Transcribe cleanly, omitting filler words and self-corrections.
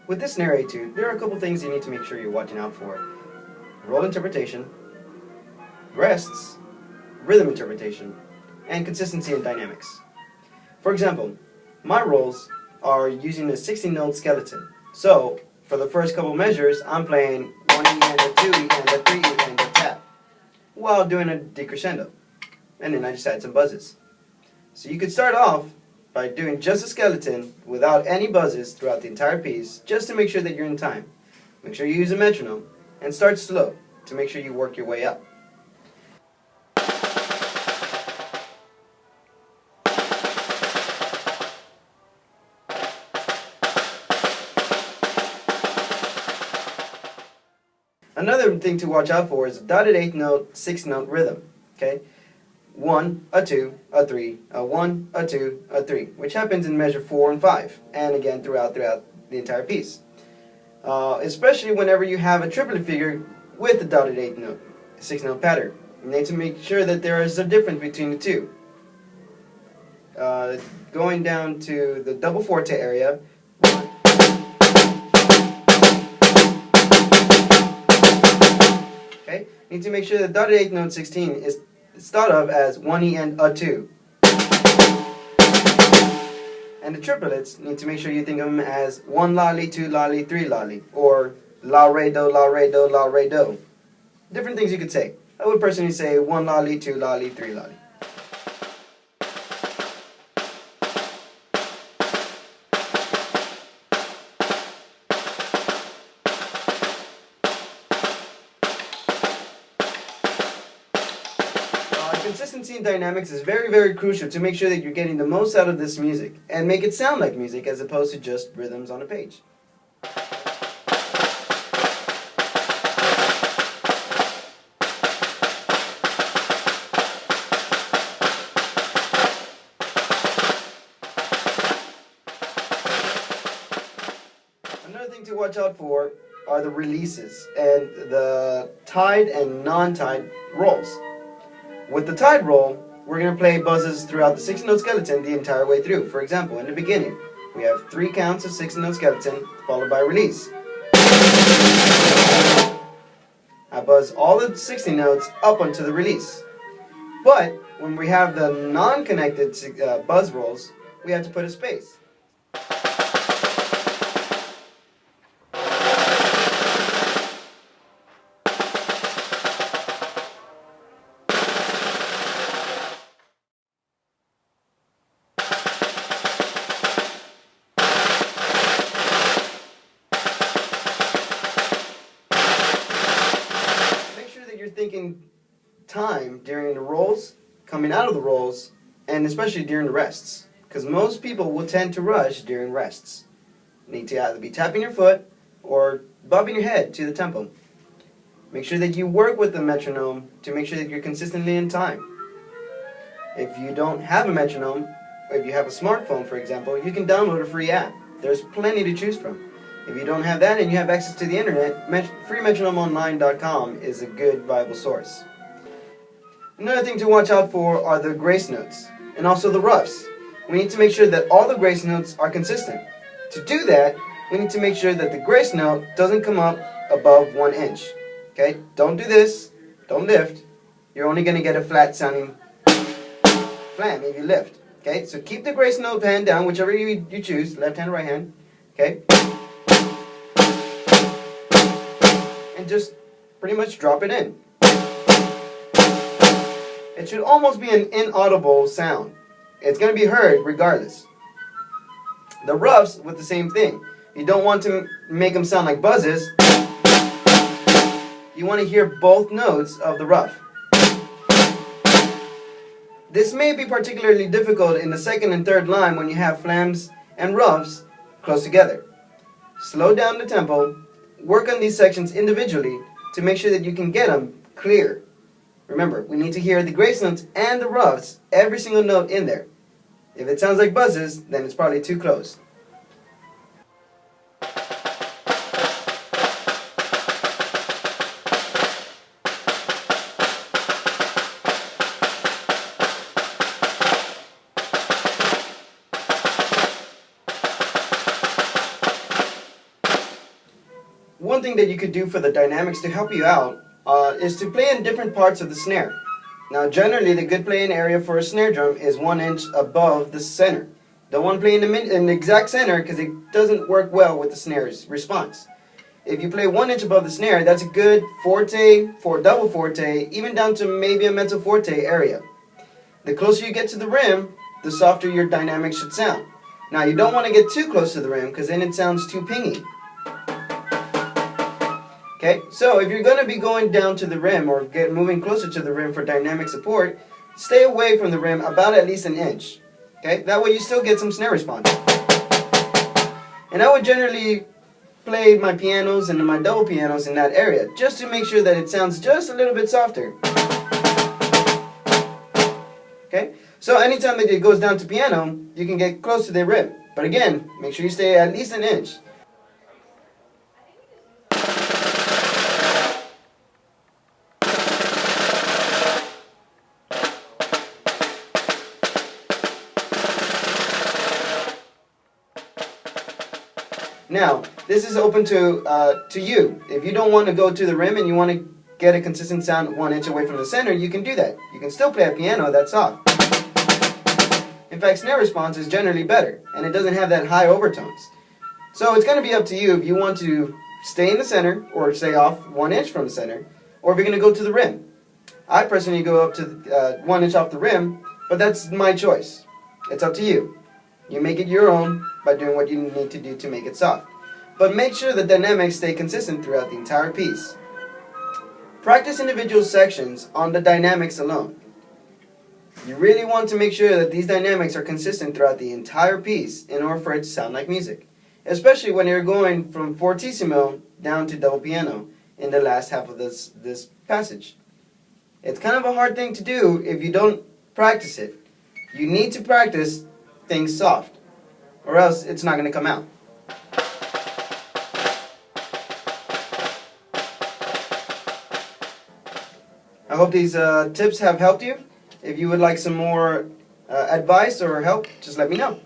With this snare etude, there are a couple things you need to make sure you're watching out for. Roll interpretation, rests, rhythm interpretation, and consistency and dynamics. For example, my rolls are using a 16-note skeleton. So, for the first couple measures, I'm playing 1 E and a 2 E and a 3 E and a tap, while doing a decrescendo. And then I just add some buzzes. So you could start off by doing just a skeleton without any buzzes throughout the entire piece, just to make sure that you're in time. Make sure you use a metronome, and start slow to make sure you work your way up. Another thing to watch out for is a dotted 8th note, 6th note rhythm. Okay? 1, a 2, a 3, a 1, a 2, a 3, which happens in measure 4 and 5, and again throughout the entire piece. Especially whenever you have a triplet figure with the dotted 8th note, 6th note pattern. You need to make sure that there is a difference between the two. Going down to the double forte area, okay, you need to make sure the dotted 8th note 16 is thought of as 1 E and a 2. And the triplets, need to make sure you think of them as 1 lolly, 2 lolly, 3 lolly, or la re do, la re do, la re do. Different things you could say. I would personally say 1 lolly, 2 lolly, 3 lolly. Consistency and dynamics is very, very crucial to make sure that you're getting the most out of this music and make it sound like music as opposed to just rhythms on a page. Another thing to watch out for are the releases and the tied and non-tied rolls. With the tied roll, we're going to play buzzes throughout the 16-note skeleton the entire way through. For example, in the beginning, we have 3 counts of 16-note skeleton followed by release. I buzz all the 16 notes up onto the release. But when we have the non-connected buzz rolls, we have to put a space. You're thinking time during the rolls, coming out of the rolls, and especially during the rests. Because most people will tend to rush during rests. You need to either be tapping your foot or bobbing your head to the tempo. Make sure that you work with the metronome to make sure that you're consistently in time. If you don't have a metronome, or if you have a smartphone, for example, you can download a free app. There's plenty to choose from. If you don't have that and you have access to the internet, freemetronomeonline.com is a good, viable source. Another thing to watch out for are the grace notes, and also the roughs. We need to make sure that all the grace notes are consistent. To do that, we need to make sure that the grace note doesn't come up above 1 inch. Okay? Don't do this. Don't lift. You're only going to get a flat sounding flam if you lift. Okay? So keep the grace note hand down, whichever you choose, left hand or right hand. Okay? And just pretty much drop it in. It should almost be an inaudible sound. It's going to be heard regardless. The roughs with the same thing. You don't want to make them sound like buzzes. You want to hear both notes of the rough. This may be particularly difficult in the second and third line when you have flams and roughs close together. Slow down the tempo. Work on these sections individually to make sure that you can get them clear. Remember, we need to hear the grace notes and the roughs, every single note in there. If it sounds like buzzes, then it's probably too close. one thing that you could do for the dynamics to help you out is to play in different parts of the snare. Now generally the good playing area for a snare drum is 1 inch above the center. Don't want to play in the exact center because it doesn't work well with the snare's response. If you play 1 inch above the snare, that's a good forte, for double forte, even down to maybe a mezzo forte area. The closer you get to the rim, the softer your dynamics should sound. Now you don't want to get too close to the rim because then it sounds too pingy. Okay, so if you're going to be going down to the rim or moving closer to the rim for dynamic support, stay away from the rim about at least 1 inch. Okay, that way you still get some snare response. And I would generally play my pianos and my double pianos in that area just to make sure that it sounds just a little bit softer. Okay, so anytime that it goes down to piano, you can get close to the rim. But again, make sure you stay at least 1 inch. Now, this is open to you. If you don't want to go to the rim and you want to get a consistent sound 1 inch away from the center, you can do that. You can still play a piano that's soft. In fact, snare response is generally better, and it doesn't have that high overtones. So it's going to be up to you if you want to stay in the center or stay off 1 inch from the center, or if you're going to go to the rim. I personally go up to 1 inch off the rim, but that's my choice. It's up to you. You make it your own by doing what you need to do to make it soft. But make sure the dynamics stay consistent throughout the entire piece. Practice individual sections on the dynamics alone. You really want to make sure that these dynamics are consistent throughout the entire piece in order for it to sound like music. Especially when you're going from fortissimo down to double piano in the last half of this passage. It's kind of a hard thing to do if you don't practice it. You need to practice things soft, or else it's not going to come out. I hope these tips have helped you. If you would like some more advice or help, just let me know.